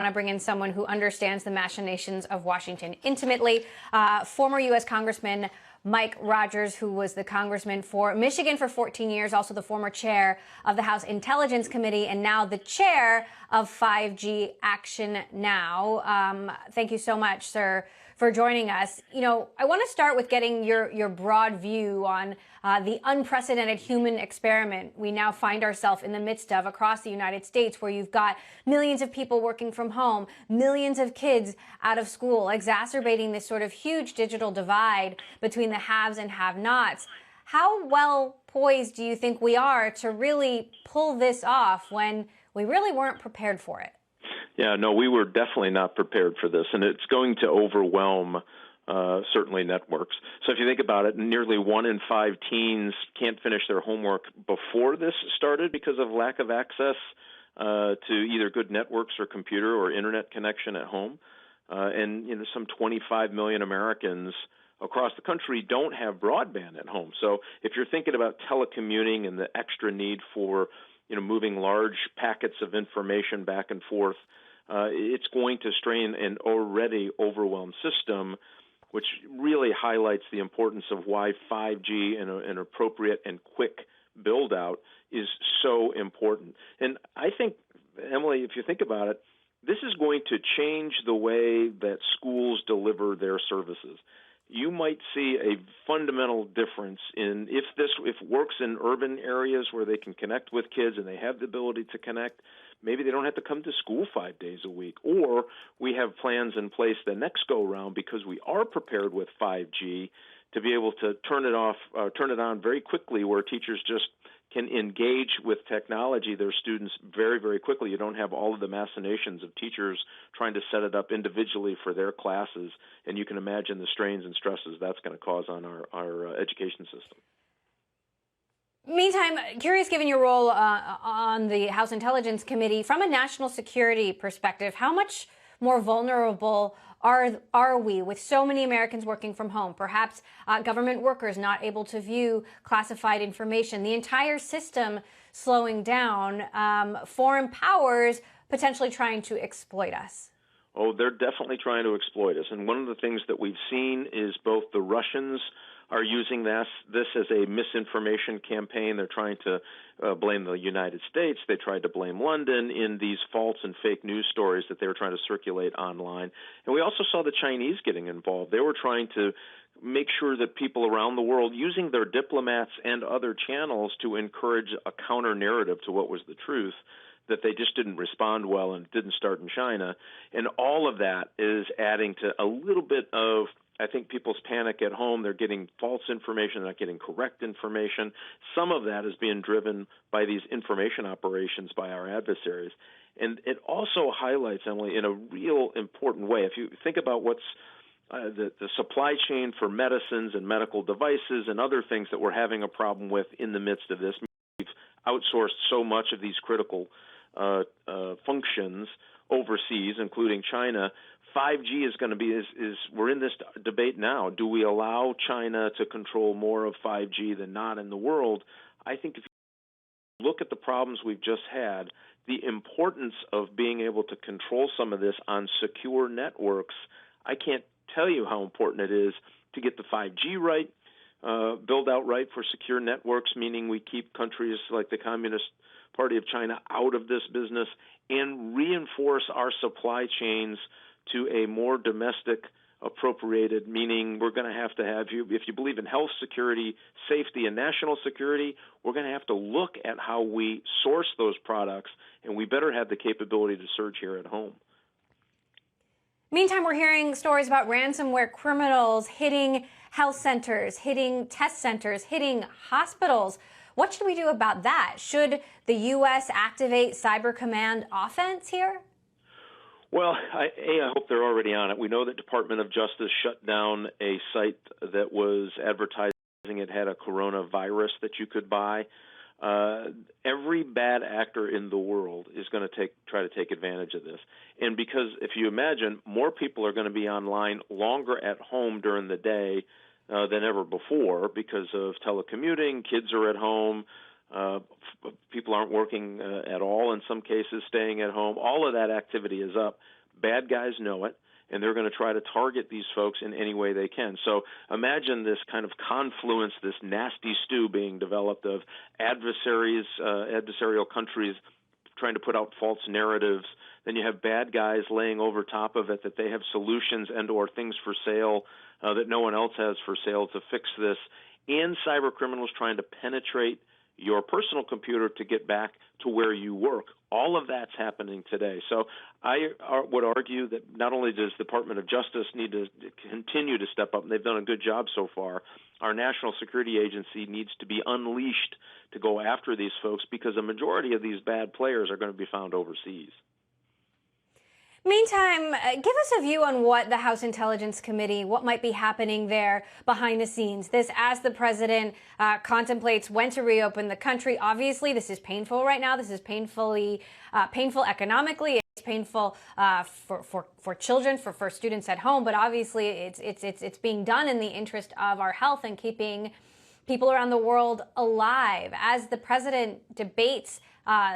I want to bring in someone who understands the machinations of Washington intimately. Former U.S. Congressman Mike Rogers, who was the congressman for Michigan for 14 years, also the former chair of the House Intelligence Committee, and now the chair of 5G Action Now. Thank you so much, sir, for joining us. You know, I want to start with getting your broad view on the unprecedented human experiment we now find ourselves in the midst of across the United States, where you've got millions of people working from home, millions of kids out of school, exacerbating this sort of huge digital divide between the haves and have-nots. How well poised do you think we are to really pull this off when we really weren't prepared for it? Yeah, no, we were definitely not prepared for this, and it's going to overwhelm certainly networks. So if you think about it, nearly 1 in 5 teens can't finish their homework before this started because of lack of access to either good networks or computer or internet connection at home. And you know, some 25 million Americans across the country don't have broadband at home. So if you're thinking about telecommuting and the extra need for moving large packets of information back and forth, it's going to strain an already overwhelmed system, which really highlights the importance of why 5G and an appropriate and quick build-out is so important. And I think, Emily, if you think about it, this is going to change the way that schools deliver their services. You might see a fundamental difference in if it works in urban areas where they can connect with kids and they have the ability to connect. Maybe they don't have to come to school 5 days a week, or we have plans in place the next go around because we are prepared with 5G to be able to turn it on very quickly, where teachers just can engage with technology, their students, very, very quickly. You don't have all of the machinations of teachers trying to set it up individually for their classes, and you can imagine the strains and stresses that's going to cause on our education system. Meantime, curious, given your role on the House Intelligence Committee, from a national security perspective, how much more vulnerable are we with so many Americans working from home, perhaps government workers not able to view classified information, the entire system slowing down, foreign powers potentially trying to exploit us? Oh, they're definitely trying to exploit us. And one of the things that we've seen is both the Russians are using this as a misinformation campaign. They're trying to blame the United States. They tried to blame London in these false and fake news stories that they were trying to circulate online. And we also saw the Chinese getting involved. They were trying to make sure that people around the world, using their diplomats and other channels to encourage a counter-narrative to what was the truth, that they just didn't respond well and didn't start in China. And all of that is adding to a little bit of, I think, people's panic at home. They're getting false information, they're not getting correct information. Some of that is being driven by these information operations by our adversaries. And it also highlights, Emily, in a real important way, if you think about what's the supply chain for medicines and medical devices and other things that we're having a problem with in the midst of this. We've outsourced so much of these critical functions overseas, including China. 5G is going to be, we're in this debate now. Do we allow China to control more of 5G than not in the world? I think if you look at the problems we've just had, the importance of being able to control some of this on secure networks, I can't tell you how important it is to get the 5G right, build out right for secure networks, meaning we keep countries like the Communist Party of China out of this business, and reinforce our supply chains to a more domestic appropriated, meaning we're going to have, if you believe in health security, safety, and national security, we're going to have to look at how we source those products, and we better have the capability to surge here at home. Meantime, we're hearing stories about ransomware criminals hitting health centers, hitting test centers, hitting hospitals. What should we do about that? Should the U.S. activate Cyber Command offense here? Well, I hope they're already on it. We know that Department of Justice shut down a site that was advertising it had a coronavirus that you could buy. Every bad actor in the world is going to try to take advantage of this. And because if you imagine, more people are going to be online longer at home during the day than ever before because of telecommuting, kids are at home, People aren't working at all in some cases, staying at home. All of that activity is up. Bad guys know it, and they're going to try to target these folks in any way they can. So imagine this kind of confluence, this nasty stew being developed of adversarial countries trying to put out false narratives. Then you have bad guys laying over top of it that they have solutions and or things for sale that no one else has for sale to fix this, and cyber criminals trying to penetrate your personal computer to get back to where you work. All of that's happening today. So I would argue that not only does the Department of Justice need to continue to step up, and they've done a good job so far, our National Security Agency needs to be unleashed to go after these folks, because a majority of these bad players are going to be found overseas. Meantime, give us a view on what the House Intelligence Committee, what might be happening there behind the scenes. This as the president contemplates when to reopen the country. Obviously, this is painful right now. This is painful economically. It's painful for children, for students at home. But obviously, it's being done in the interest of our health and keeping people around the world alive. As the president debates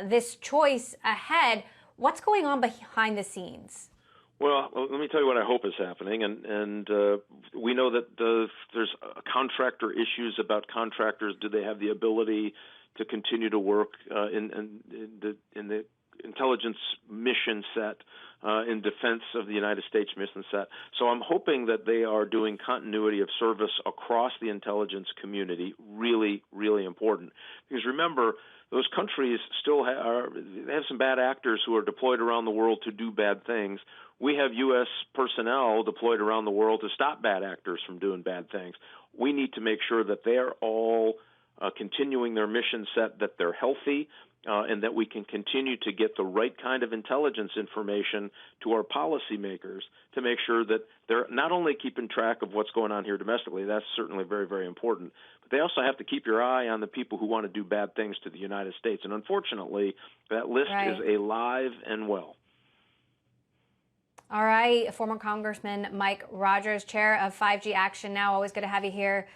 this choice ahead, what's going on behind the scenes? Well, let me tell you what I hope is happening, and we know that there's contractor issues about contractors. Do they have the ability to continue to work in the intelligence mission set, in defense of the United States mission set? So I'm hoping that they are doing continuity of service across the intelligence community. Really, really important, because remember, those countries still they have some bad actors who are deployed around the world to do bad things. We have U.S. personnel deployed around the world to stop bad actors from doing bad things. We need to make sure that they are all continuing their mission set, that they're healthy, and that we can continue to get the right kind of intelligence information to our policymakers to make sure that they're not only keeping track of what's going on here domestically. That's certainly very, very important. But they also have to keep your eye on the people who want to do bad things to the United States. And unfortunately, that list is alive and well. All right. Former Congressman Mike Rogers, chair of 5G Action Now. Always good to have you here